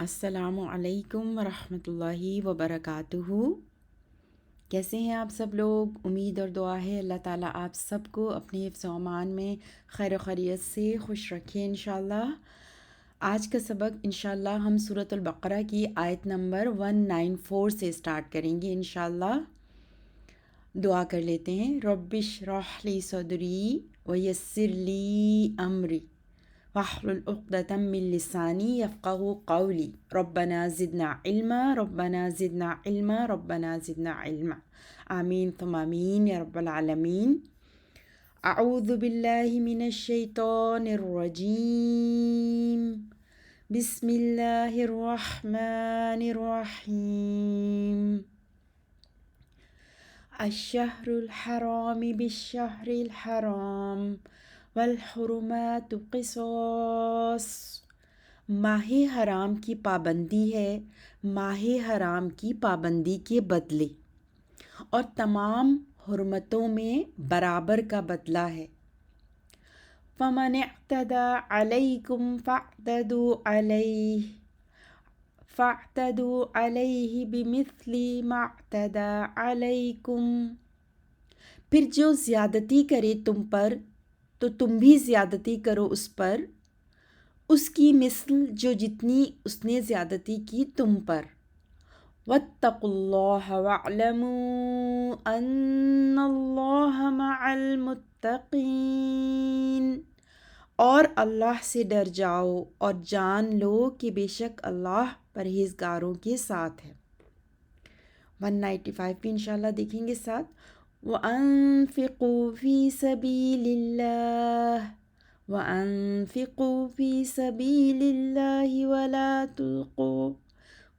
السلام علیکم ورحمۃ اللہ وبرکاتہ۔ کیسے ہیں آپ سب لوگ؟ امید اور دعا ہے اللہ تعالیٰ آپ سب کو اپنے حفظ و امان میں خیر و خیریت سے خوش رکھیں انشاءاللہ۔ آج کا سبق انشاءاللہ ہم سورۃ البقرہ کی آیت نمبر 194 سے سٹارٹ کریں گے انشاءاللہ۔ دعا کر لیتے ہیں۔ رب اشرح لی صدری ویسر لی امری واحلل عقدۃ من لسانی یفقہوا قولی ربنا زدنا علما ربنا زدنا علما ربنا زدنا علما آمین ثم آمین یا رب العالمین۔ اعوذ باللہ من الشیطان الرجیم، بسم اللہ الرحمن الرحیم۔ الشہر الحرام بالشہر الحرام والحرمات قصاص۔ ماہ حرام کی پابندی ہے ماہ حرام کی پابندی کے بدلے، اور تمام حرمتوں میں برابر کا بدلہ ہے۔ فمن اعتدى علیکم فاعتدوا علیہ بمثل ما اعتدى علیکم۔ پھر جو زیادتی کرے تم پر تو تم بھی زیادتی کرو اس پر، اس کی مثل جو جتنی اس نے زیادتی کی تم پر۔ واتقوا اللہ واعلموا ان اللہ مع المتقین۔ اور اللہ سے ڈر جاؤ اور جان لو کہ بے شک اللہ پرہیزگاروں کے ساتھ ہے۔ 195 بھی انشاءاللہ دیکھیں گے ساتھ۔ وَأَنفِقُوا فِي سَبِيلِ اللَّهِ وَأَنفِقُوا فِي سَبِيلِ اللَّهِ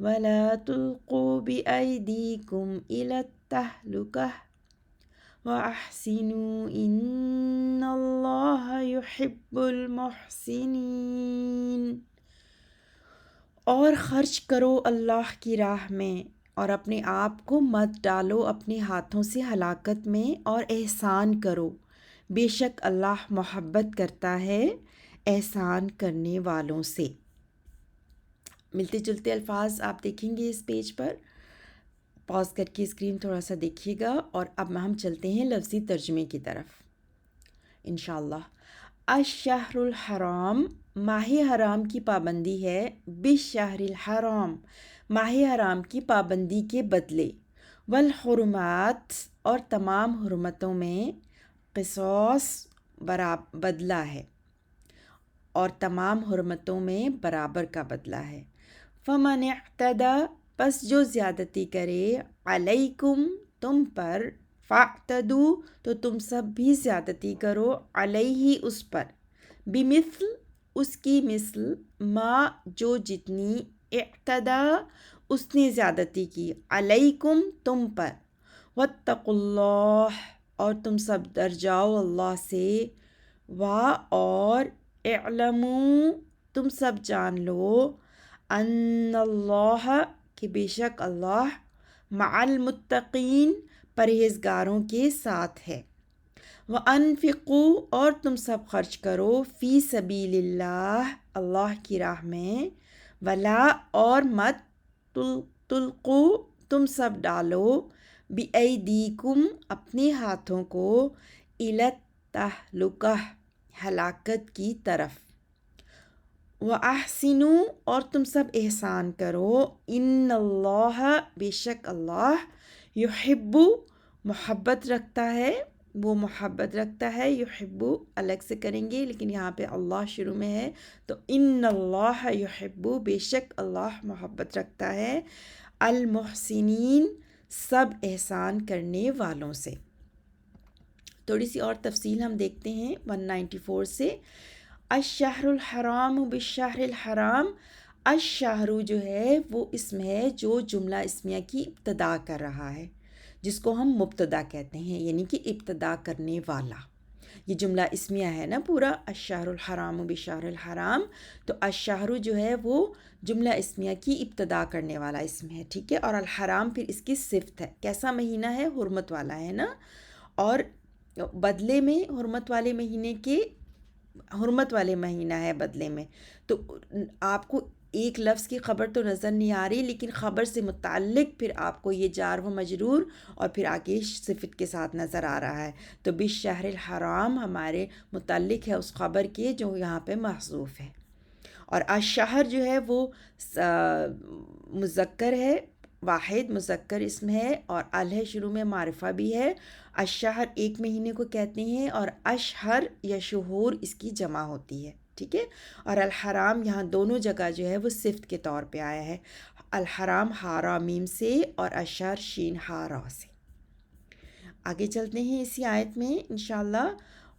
وَلَا تُلْقُوا بِأَيْدِيكُمْ إِلَى التَّهْلُكَةِ وَأَحْسِنُوا إِنَّ اللَّهَ يُحِبُّ الْمُحْسِنِينَ۔ اور خرچ کرو اللہ کی راہ میں، اور اپنے آپ کو مت ڈالو اپنے ہاتھوں سے ہلاکت میں، اور احسان کرو، بے شک اللہ محبت کرتا ہے احسان کرنے والوں سے۔ ملتے جلتے الفاظ آپ دیکھیں گے اس پیج پر، پاز کر کے اسکرین تھوڑا سا دیکھیے گا، اور اب ہم چلتے ہیں لفظی ترجمے کی طرف انشاءاللہ۔ الشہر الحرام، ماہ حرام کی پابندی ہے، بالشہر الحرام، ماہ حرام کی پابندی کے بدلے، والحرمات، اور تمام حرمتوں میں، قصاص، بدلہ ہے، اور تمام حرمتوں میں برابر کا بدلہ ہے۔ فمن اعتدى، پس جو زیادتی کرے، علیکم، تم پر، فاعتدوا، تو تم سب بھی زیادتی کرو، علیہ، اس پر، بمثل، اس کی مثل، ما، جو جتنی، اعتدى، اس نے زیادتی کی، علیکم، تم پر، واتقوا اللہ، اور تم سب ڈر جاؤ اللہ سے، اور اعلموا، تم سب جان لو، ان اللہ، کہ بے شک اللہ، مع المتقین، پرہیزگاروں کے ساتھ ہے۔ وَأَنفِقُوا، اور تم سب خرچ کرو، فی سبیل اللہ، اللہ کی راہ میں، ولا، اور مت، تلقوا، تم سب ڈالو، بِأَیْدِیکُم، اپنے ہاتھوں کو، الی التہلکہ، ہلاکت کی طرف۔ وَأَحْسِنُوا، اور تم سب احسان کرو، ان اللہ، بے شک اللہ، یحب، محبت رکھتا ہے، وہ محبت رکھتا ہے، یحب الگ سے کریں گے لیکن یہاں پہ اللہ شروع میں ہے تو ان اللہ یحب، بے شک اللہ محبت رکھتا ہے، المحسنین، سب احسان کرنے والوں سے۔ تھوڑی سی اور تفصیل ہم دیکھتے ہیں 194 سے۔ الشہر الحرام بالشہر الحرام، الشہر جو ہے وہ اسم ہے جو جملہ اسمیہ کی ابتدا کر رہا ہے، جس کو ہم مبتدا کہتے ہیں، یعنی کہ ابتدا کرنے والا۔ یہ جملہ اسمیہ ہے نا پورا، الشہر الحرام بالشہر الحرام، تو الشہر جو ہے وہ جملہ اسمیہ کی ابتدا کرنے والا اسم ہے، ٹھیک ہے، اور الحرام پھر اس کی صفت ہے، کیسا مہینہ ہے؟ حرمت والا ہے نا، اور بدلے میں حرمت والے مہینے کے، حرمت والے مہینہ ہے بدلے میں، تو آپ کو ایک لفظ کی خبر تو نظر نہیں آ رہی، لیکن خبر سے متعلق پھر آپ کو یہ جار و مجرور اور پھر آگے صفت کے ساتھ نظر آ رہا ہے. تو بالشہر الحرام ہمارے متعلق ہے اس خبر کے جو یہاں پہ محذوف ہے. اور الشہر جو ہے وہ مذکر ہے، واحد مذکر اسم ہے، اور ال ہے شروع میں، معرفہ بھی ہے. الشہر ایک مہینے کو کہتے ہیں، اور اشہر یا شہور اس کی جمع ہوتی ہے. ٹھیک ہے. اور الحرام یہاں دونوں جگہ جو ہے وہ صفت کے طور پہ آیا ہے. الحرام ہارا میم سے اور الشہر شین ہارا سے. آگے چلتے ہیں اسی آیت میں انشاءاللہ.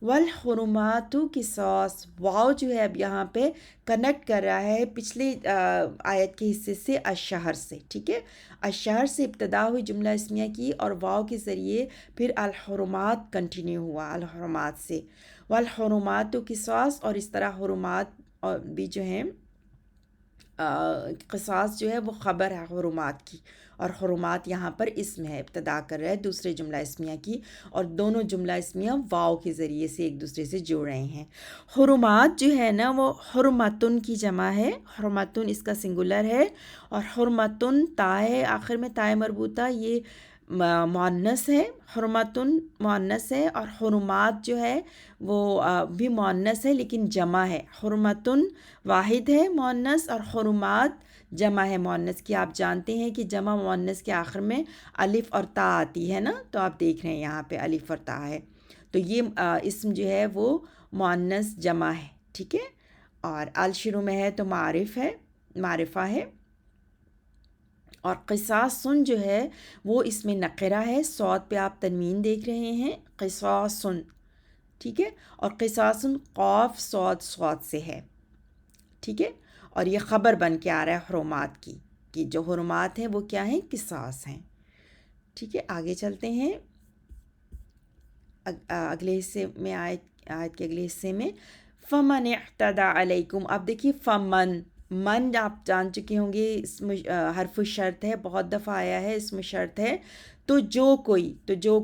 والحرمات قصاص، واو جو ہے اب یہاں پہ کنیکٹ کر رہا ہے پچھلے آیت کے حصے سے الشہر سے. ٹھیک ہے. الشہر سے ابتدا ہوئی جملہ اسمیہ کی، اور واو کے ذریعے پھر الحرمات کنٹینیو ہوا الحرمات سے. والحرمات قصاص، اور اس طرح حرمات بھی جو ہیں قصاص جو ہے وہ خبر ہے حرمات کی، اور حرمات یہاں پر اسم ہے، ابتدا کر رہا ہے دوسرے جملہ اسمیہ کی، اور دونوں جملہ اسمیہ واو کے ذریعے سے ایک دوسرے سے جڑ رہے ہیں. حرمات جو ہے نا وہ حرمتن کی جمع ہے، حرمتن اس کا سنگولر ہے، اور حرمتن تا ہے آخر میں، تائے مربوطہ، یہ مؤنث ہے. حرمتن مؤنث ہے، اور حرمات جو ہے وہ بھی مؤنث ہے لیکن جمع ہے. حرمتن واحد ہے مؤنث، اور حرمات جمع ہے مؤنث کی. آپ جانتے ہیں کہ جمع مؤنث کے آخر میں الف اور تا آتی ہے نا، تو آپ دیکھ رہے ہیں یہاں پہ الف اور تا ہے، تو یہ اسم جو ہے وہ مؤنث جمع ہے. ٹھیک ہے. اور ال شروع میں ہے تو معرف ہے، معرفہ ہے. اور قصاصن جو ہے وہ اس میں نقرہ ہے، صاد پہ آپ تنوین دیکھ رہے ہیں، قصاصن. ٹھیک ہے. اور قصاصن قاف صاد سے ہے. ٹھیک ہے. اور یہ خبر بن کے آ رہا ہے حرمات کی، کہ جو حرمات ہیں وہ کیا ہیں؟ قصاص ہیں. ٹھیک ہے. آگے چلتے ہیں اگلے حصے میں، آیت کے اگلے حصے میں. فمن اعتدى علیکم. اب دیکھیے فمن، من آپ جان چکے ہوں گے اسم حرف شرط ہے، بہت دفعہ آیا ہے، اسم شرط ہے. تو جو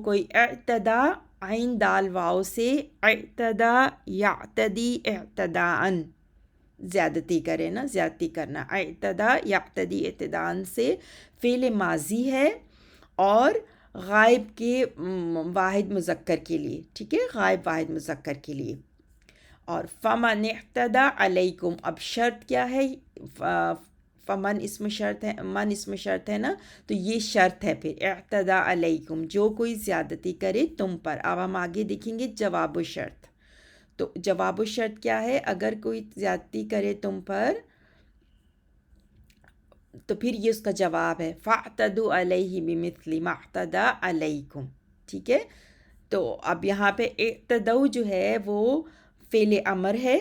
کوئی اعتدا عین دال واؤ سے، اعتدا یعتدی اعتداءً، زیادتی کرے نا، زیادتی کرنا. اعتدا یعتدی اعتداءً سے فعل ماضی ہے، اور غائب کے واحد مذکر کے لیے. ٹھیک ہے. غائب واحد مذکر کے لیے. اور فمن اعتدى علیکم، اب شرط کیا ہے؟ فمن اسم شرط ہے، من اسم شرط ہے نا، تو یہ شرط ہے پھر اعتدى علیکم، جو کوئی زیادتی کرے تم پر. اب ہم آگے دیکھیں گے جواب و شرط. تو جواب و شرط کیا ہے؟ اگر کوئی زیادتی کرے تم پر تو پھر یہ اس کا جواب ہے فاعتدوا علیہ بمثل ما اعتدى علیکم. ٹھیک ہے. تو اب یہاں پہ اعتدوا جو ہے وہ فعل امر ہے.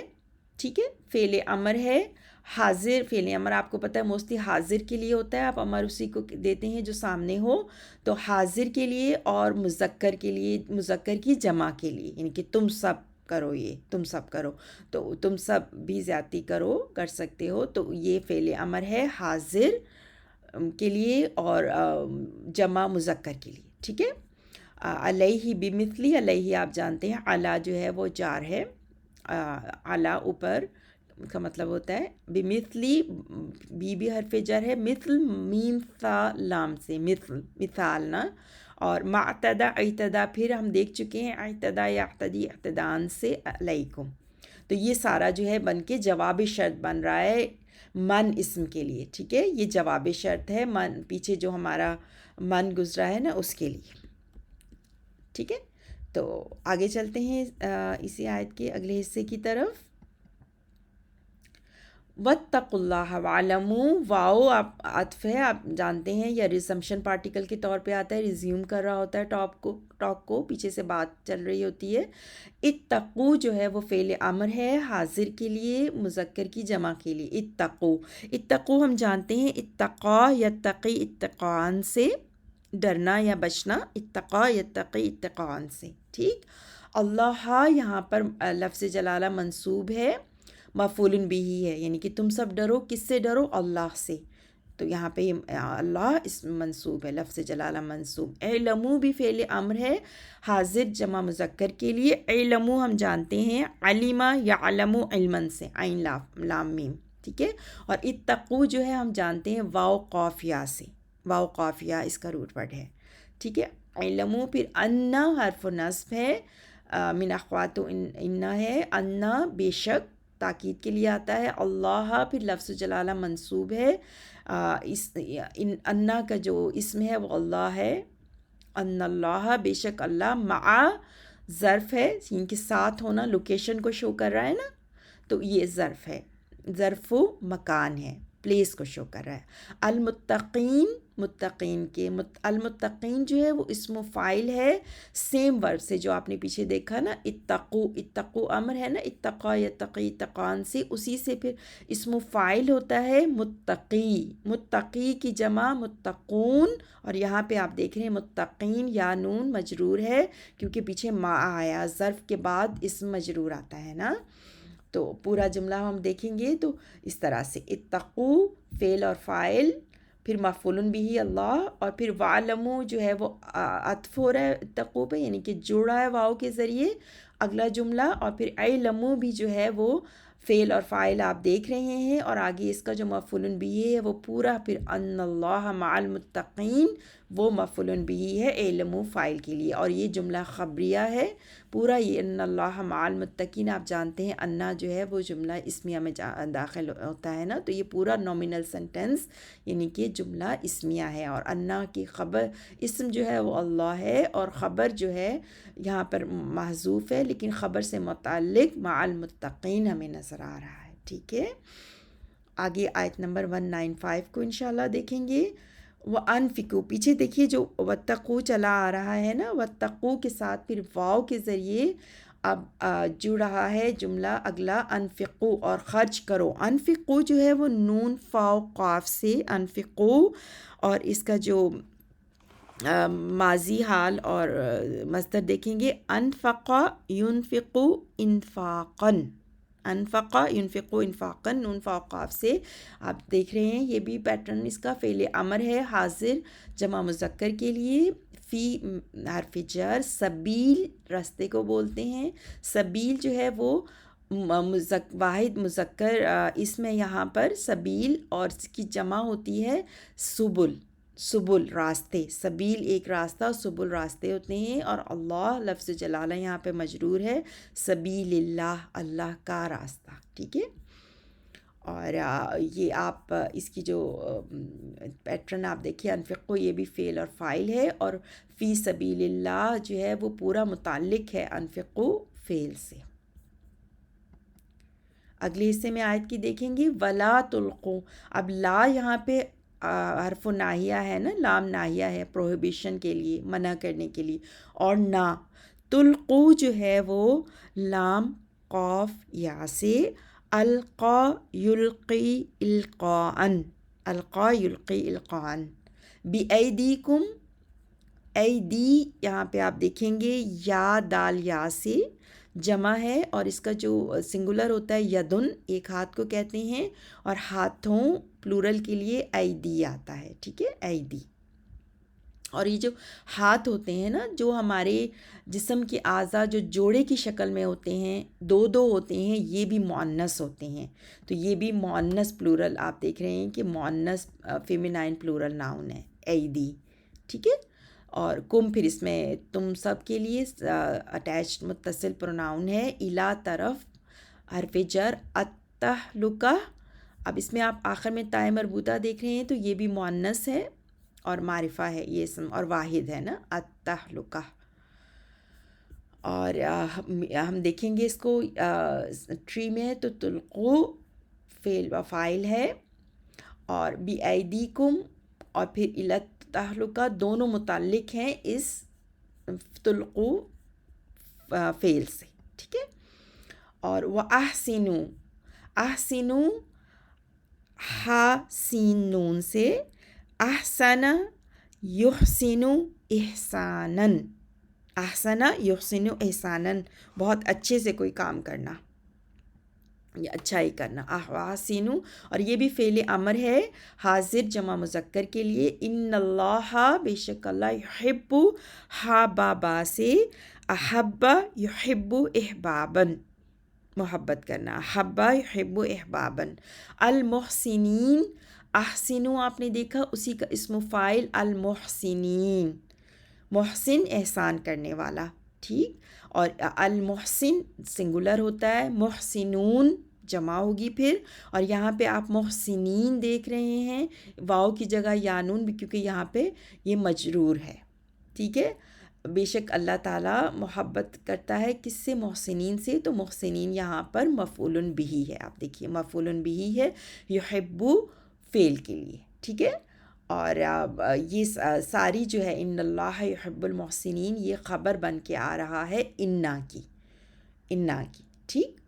ٹھیک ہے. فعل امر ہے. حاضر فعل امر آپ کو پتہ ہے موسٹلی حاضر کے لیے ہوتا ہے، آپ امر اسی کو دیتے ہیں جو سامنے ہو. تو حاضر کے لیے اور مذکر کے لیے، مذکر کی جمع کے لیے، یعنی کہ تم سب کرو، یہ تم سب کرو، تو تم سب بھی زیادتی کر سکتے ہو. تو یہ فعل امر ہے حاضر کے لیے اور جمع مذکر کے لیے. ٹھیک ہے. علیہ بمثلی، علیہ آپ جانتے ہیں علی جو ہے وہ جار ہے، علی اوپر کا مطلب ہوتا ہے. بمثلی بھی حرف جر ہے، مثل میم ثا لام سے، مثل مثال نا. اور معتدى اعتدى پھر ہم دیکھ چکے ہیں اعتدى یعتدی اعتداءً سے علیکم. تو یہ سارا جو ہے بن کے جواب شرط بن رہا ہے من اسم کے لیے. ٹھیک ہے. یہ جواب شرط ہے من، پیچھے جو ہمارا من گزرا ہے نا اس کے لیے. ٹھیک ہے. تو آگے چلتے ہیں اسی آیت کے اگلے حصے کی طرف. واتقوا اللہ وعلموا، واو آپ عطف ہے، آپ جانتے ہیں، یا ریزمپشن پارٹیکل کے طور پہ آتا ہے، ریزیوم کر رہا ہوتا ہے ٹاک کو، پیچھے سے بات چل رہی ہوتی ہے. اتقو جو ہے وہ فعل امر ہے حاضر کے لیے، مذکر کی جمع کے لیے. اتقو، اتقو ہم جانتے ہیں اتقا یتقی اتقان سے، ڈرنا یا بچنا. اتقا یتقی اتقان سے. ٹھیک. اللہ یہاں پر لفظ جلالہ منصوب ہے، مفعول بھی ہے، یعنی کہ تم سب ڈرو. کس سے ڈرو؟ اللہ سے. تو یہاں پہ اللہ اس منصوب ہے، لفظ جلالہ منصوب. اعلموا بھی فعل امر ہے حاضر جمع مذکر کے لیے. اعلموا ہم جانتے ہیں علم یعلم علما سے، عین لام میم. ٹھیک ہے. اور اتقو جو ہے ہم جانتے ہیں واو قافیہ سے، واو قافیہ اس کا روٹ ورڈ ہے. ٹھیک ہے. علمو پھر انا حرف نصب ہے، من اخوات انا ہے، انا بے شک تاکید کے لیے آتا ہے. اللہ پھر لفظ جلالہ منصوب ہے، انا کا جو اسم ہے وہ اللہ ہے. ان اللہ بے شک اللہ، مع ظرف ہے، ان کے ساتھ ہونا لوکیشن کو شو کر رہا ہے نا، تو یہ ظرف ہے، ظرف و مکان ہے، پلیس کو شو کر رہا ہے. المتقین متقین کے المتقین جو ہے وہ اسم و فاعل ہے سیم ورب سے جو آپ نے پیچھے دیکھا نا، اتقو، اتقو امر ہے نا، اتقا یتقی اتقان سے، اسی سے پھر اسم و فاعل ہوتا ہے متقی. متقی کی جمع متقون، اور یہاں پہ آپ دیکھ رہے ہیں متقین یا نون مجرور ہے کیونکہ پیچھے ما آیا، ظرف کے بعد اسم مجرور آتا ہے نا. تو پورا جملہ ہم دیکھیں گے تو اس طرح سے اتقو فعل اور فاعل، پھر مفعول بھی اللہ، اور پھر وعلمو جو ہے وہ عطف ہو رہا ہے اتقو پہ، یعنی کہ جڑ رہا ہے واؤ کے ذریعے اگلا جملہ. اور پھر علمو بھی جو ہے وہ فعل اور فاعل آپ دیکھ رہے ہیں، اور آگے اس کا جو مفعول بھی ہے وہ پورا پھر ان اللہ مع المتقین، وہ مفعول بھی ہے علمو فاعل کے لیے. اور یہ جملہ خبریہ ہے پورا، یہ ان اللہ مع المتقین آپ جانتے ہیں انا جو ہے وہ جملہ اسمیہ میں داخل ہوتا ہے نا، تو یہ پورا نومینل سنٹنس یعنی کہ جملہ اسمیہ ہے. اور انا کی خبر اسم جو ہے وہ اللہ ہے، اور خبر جو ہے یہاں پر محذوف ہے لیکن خبر سے متعلق مع المتقین ہمیں نظر آ رہا ہے. ٹھیک ہے. آگے آیت نمبر 195 کو انشاءاللہ دیکھیں گے. وَأَنفِقُوا پیچھے دیکھیے جو وَاتَّقُوا چلا آ رہا ہے نا، وَاتَّقُوا کے ساتھ پھر واو کے ذریعے اب جڑ رہا ہے جملہ اگلا انفقو، اور خرچ کرو. انفقو جو ہے وہ نون فاو قاف سے انفقو، اور اس کا جو ماضی حال اور مصدر دیکھیں گے انفقا ینفقو انفاقن، انفقا ینفقو انفاقن، نون فاو قاف سے آپ دیکھ رہے ہیں. یہ بھی پیٹرن اس کا فعل امر ہے حاضر جمع مذکر کے لیے، فی حرف جر، سبیل راستے کو بولتے ہیں. سبیل جو ہے وہ واحد مذکر اس میں یہاں پر سبیل، اور اس کی جمع ہوتی ہے سبل، سبل راستے. سبیل ایک راستہ، سبل راستے ہوتے ہیں. اور اللہ لفظ جلالہ یہاں پہ مجرور ہے، سبیل اللہ اللہ کا راستہ. ٹھیک ہے. اور یہ آپ اس کی جو پیٹرن آپ دیکھیے انفقو یہ بھی فعل اور فاعل ہے، اور فی سبیل اللہ جو ہے وہ پورا متعلق ہے انفقو فعل سے. اگلے حصے میں آیت کی دیکھیں گے ولا تلقو. اب لا یہاں پہ حرف ناہیہ ہے نا، لام ناہیہ ہے پروہیبیشن کے لیے، منع کرنے کے لیے. اور نہ تلقو جو ہے وہ لام قاف یا سے القا یلقی القاءن، القا یلقی القاءن، بِأَيْدِيكُمْ، ایدی یہاں پہ آپ دیکھیں گے یا دال یا سے جمع ہے، اور اس کا جو سنگولر ہوتا ہے یدن، ایک ہاتھ کو کہتے ہیں، اور ہاتھوں پلورل کے لیے ایدی آتا ہے. ٹھیک ہے، ایدی. اور یہ جو ہاتھ ہوتے ہیں نا، جو ہمارے جسم کے اعضاء جو جوڑے کی شکل میں ہوتے ہیں، دو دو ہوتے ہیں، یہ بھی مؤنث ہوتے ہیں. تو یہ بھی مؤنث پلورل آپ دیکھ رہے ہیں کہ مؤنث فیمینائن پلورل ناؤن ہے ایدی. ٹھیک ہے. اور کم پھر اس میں تم سب کے لیے اٹیچڈ متصل پروناؤن ہے. الا طرف حرف جر التہلکہ. اب اس میں آپ آخر میں تائے مربوطہ دیکھ رہے ہیں تو یہ بھی مؤنث ہے اور معرفہ ہے یہ اسم، اور واحد ہے نا التہلکہ. اور ہم دیکھیں گے اس کو ٹری میں تو تلقو فعل و فاعل ہے، اور بی ایدیکم اور پھر التہلکہ دونوں متعلق ہیں اس تلقو فعل سے. ٹھیک ہے. اور وَأَحْسِنُوا، احسنو ہا سین نون سے، احسن یحسن احسانن، احسن یحسن احسانن بہت اچھے سے کوئی کام کرنا یا اچھائی کرنا. احسنو، اور یہ بھی فعل امر ہے حاضر جمع مذکر کے لیے. ان اللہ بے شک اللہ یحب ہا بابا سے احب یحب احبابن، محبت کرنا. حبا یحب احباباً. المحسنین، احسنو آپ نے دیکھا اسی کا اسم فاعل المحسنین، محسن احسان کرنے والا، ٹھیک. اور المحسن سنگولر ہوتا ہے، محسنون جمع ہوگی پھر. اور یہاں پہ آپ محسنین دیکھ رہے ہیں، واؤ کی جگہ یانون بھی، کیونکہ یہاں پہ یہ مجرور ہے، ٹھیک ہے. بے شک اللہ تعالیٰ محبت کرتا ہے کس سے؟ محسنین سے. تو محسنین یہاں پر مفعول بہ ہے، آپ دیکھیے مفعول بہ ہے یحبو فعل کے لیے، ٹھیک ہے. اور یہ ساری جو ہے ان اللہ یحب المحسنین، یہ خبر بن کے آ رہا ہے انا کی، انا کی، ٹھیک.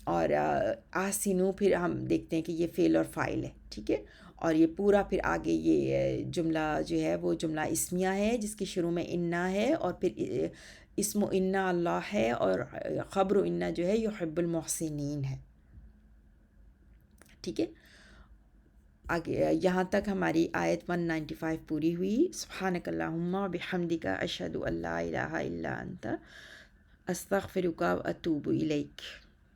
اور احسنو پھر ہم دیکھتے ہیں کہ یہ فعل اور فاعل ہے، ٹھیک ہے. اور یہ پورا پھر آگے یہ جملہ جو ہے وہ جملہ اسمیہ ہے جس کے شروع میں انا ہے، اور پھر اسم انا اللہ ہے، اور خبر انا جو ہے یحب المحسنین ہے، ٹھیک ہے. آگے یہاں تک ہماری آیت 195 پوری ہوئی. سبحانک اللہم و بحمدک اشہد ان لا الہ الا انت استغفرک و اتوب الیک.